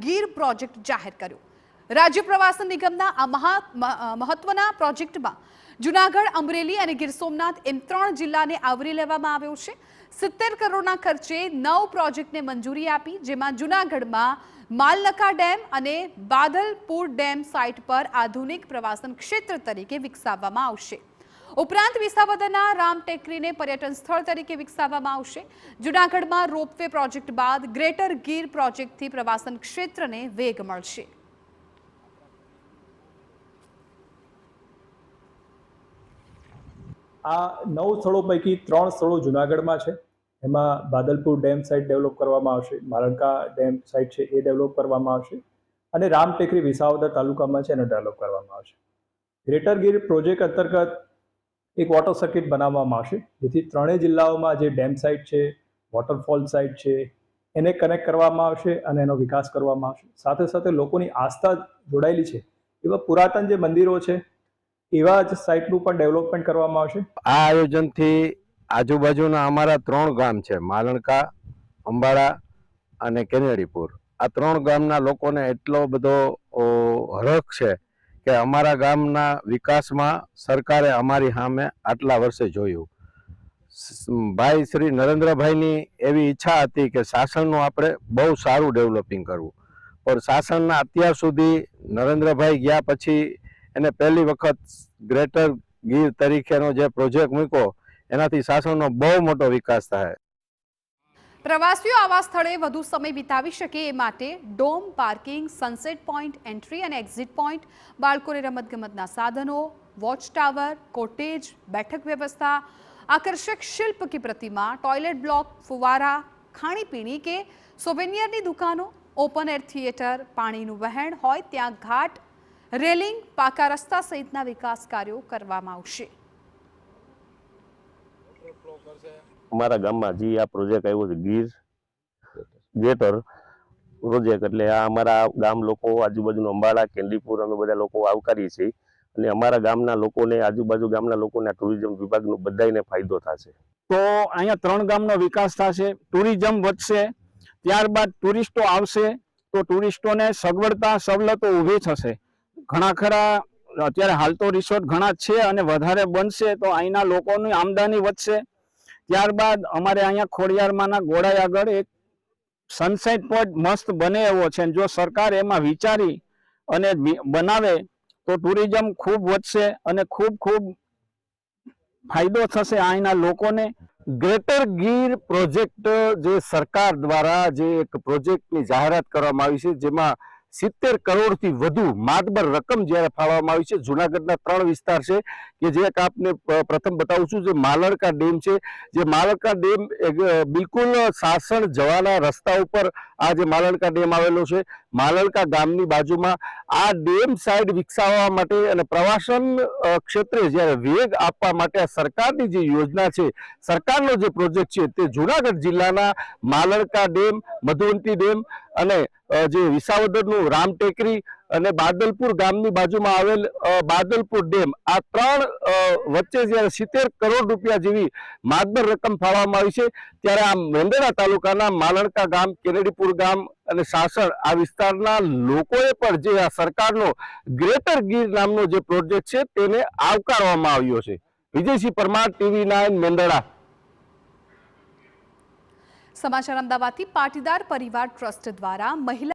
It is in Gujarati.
ગીર પ્રોજેક્ટ જાહેર કર્યો। રાજ્ય પ્રવાસન નિગમના આ મહત્વના પ્રોજેક્ટમાં જૂનાગઢ, અમરેલી અને ગીર સોમનાથ એમ 3 જિલ્લાને આવરી લેવામાં આવ્યો છે। 70 કરોડના ખર્ચે 9 પ્રોજેક્ટને મંજૂરી આપી, જેમાં જૂનાગઢમાં માલનકા ડેમ અને બાદલપુર ડેમ સાઇટ પર આધુનિક પ્રવાસન ક્ષેત્ર તરીકે વિકસાવવામાં આવશે। ઉપરાંત વિસાવદરના રામ ટેકરીને પર્યટન સ્થળ તરીકે વિકસાવવામાં આવશે। જૂનાગઢમાં રોપવે પ્રોજેક્ટ બાદ ગ્રેટર ગીર પ્રોજેક્ટથી પ્રવાસન ક્ષેત્રને વેગ મળશે। આ 9 સ્થળો પૈકી 3 સ્થળો જૂનાગઢમાં છે। એમાં બાદલપુર ડેમ સાઇટ ડેવલપ કરવામાં આવશે, માલણકા ડેમ સાઇટ છે એ ડેવલપ કરવામાં આવશે અને રામ ટેકરી વિસાવદર તાલુકામાં છે એને ડેવલપ કરવામાં આવશે। ગ્રેટર ગીર પ્રોજેક્ટ અંતર્ગત એક વોટર સર્કિટ બનાવવામાં આવશે, જેથી 3 જિલ્લાઓમાં જે ડેમ સાઇટ છે, વોટરફોલ સાઇટ છે એને કનેક્ટ કરવામાં આવશે અને એનો વિકાસ કરવામાં આવશે। સાથે સાથે લોકોની આસ્થા જોડાયેલી છે એવા પુરાતન જે મંદિરો છે એવા જ સાઇટનું પણ ડેવલપમેન્ટ કરવામાં આવશે। આ આયોજનથી આજુબાજુના અમારા 3 ગામ છે, માલણકા, અંબાડા અને કેનેડીપુર। આ 3 ગામના લોકોને એટલો બધો હરખ છે કે અમારા ગામના વિકાસમાં સરકારે અમારી સામે આટલા વર્ષે જોયું। ભાઈ શ્રી નરેન્દ્રભાઈની એવી ઈચ્છા હતી કે શાસનનું આપણે બહુ સારું ડેવલપિંગ કરવું, પણ શાસનના અત્યાર સુધી નરેન્દ્રભાઈ ગયા પછી એને પહેલી વખત ગ્રેટર ગીર તરીકેનો જે પ્રોજેક્ટ મૂક્યો એનાથી શાસનનો બહુ મોટો વિકાસ થાય। પ્રવાસીઓ આવા સ્થળે વધુ સમય વિતાવી શકે એ માટે dome, parking, sunset point, entry અને એક્ઝિટ પોઈન્ટ, બાળકોને રમતગમતના સાધનો, વોચ ટાવર, કોટેજ, બેઠક વ્યવસ્થા, આકર્ષક શિલ્પ की प्रतिमा, टॉयलेट ब्लॉक, फुवारा, खाણીપીણી કે સોવેનિયરની દુકાનો, ઓપન એર થિયેટર, પાણીનું વહેણ હોય ત્યાં ઘાટ, રેલિંગ, પાકા રસ્તા સહિતના વિકાસ કાર્યો કરવામાં આવશે। અમારા ગામમાં જે આ પ્રોજેક્ટ આવ્યો છે ગીર ગ્રેટર પ્રોજેક્ટ, એટલે આ અમારા ગામ લોકો આજુબાજુનો અંબાડા, કેન્ડીપુર અમે બધા લોકો આવકારીએ છીએ અને અમારા ગામના લોકોને, આજુબાજુ ગામના લોકોને ટુરિઝમ વિભાગનો બધાને ફાયદો થશે। તો અહીંયા 3 ગામનો વિકાસ થશે, ટુરિઝમ વધશે, ત્યારબાદ ટુરિસ્ટો આવશે તો ટુરિસ્ટોને સવલતો ઊભી થશે। ઘણા ખરા અત્યારે હાલ તો રિસોર્ટ ઘણા છે અને વધારે બનશે તો અહીંના લોકોની આમદની વધશે। ત્યારબાદ અમારે અહીંયા ખોડિયારમાંના ગોળાઈ આગળ એક સનસેટ પોઈન્ટ મસ્ત બને એવો છે, જો સરકાર એમાં વિચારી અને બનાવે તો ટુરિઝમ ખૂબ વધશે અને ખૂબ ફાયદો થશે અહીંના લોકોને। ગ્રેટર ગીર પ્રોજેક્ટ જે સરકાર દ્વારા જે એક પ્રોજેક્ટની જાહેરાત કરવામાં આવી છે, જેમાં 70 કરોડથી વધુ માતબર રકમ જ્યારે ફાળવવામાં આવી છે। જૂનાગઢના 3 વિસ્તાર છે કે જે આપને પ્રથમ બતાવું છું, જે માલણકા ડેમ છે, જે માલણકા ડેમ બિલકુલ સાસણ જવાના રસ્તા ઉપર આ જે માલણકા ડેમ આવેલો છે, માલણકા ગામની બાજુમાં આ ડેમ સાઇડ વિકસાવવા માટે અને પ્રવાસન ક્ષેત્રે જ્યારે વેગ આપવા માટે આ સરકારની જે યોજના છે, સરકારનો જે પ્રોજેક્ટ છે તે જૂનાગઢ જિલ્લાના માલણકા ડેમ, મધુવંતી ડેમ અને જે વિસાવદરનું રામ ટેકરી અને બાદલપુર ગામની બાજુમાં આવેલ બાદલપુર ડેમ, આ 3 વચ્ચે જ્યારે 70 કરોડ રૂપિયા જેવી માતબર રકમ ફાળવવામાં આવી છે, ત્યારે આ મેંદરડા તાલુકાના માલણકા ગામ, કેનેડીપુર ગામ અને સાસણ આ વિસ્તારના લોકોએ પણ જે આ સરકારનો ગ્રેટર ગીર નામનો જે પ્રોજેક્ટ છે તેને આવકારવામાં આવ્યો છે। વિજયસિંહ પરમાર, TV9 મેંદરડા। સમાચાર અમદાવાદથી પાટીદાર પરિવાર ટ્રસ્ટ દ્વારા મહિલા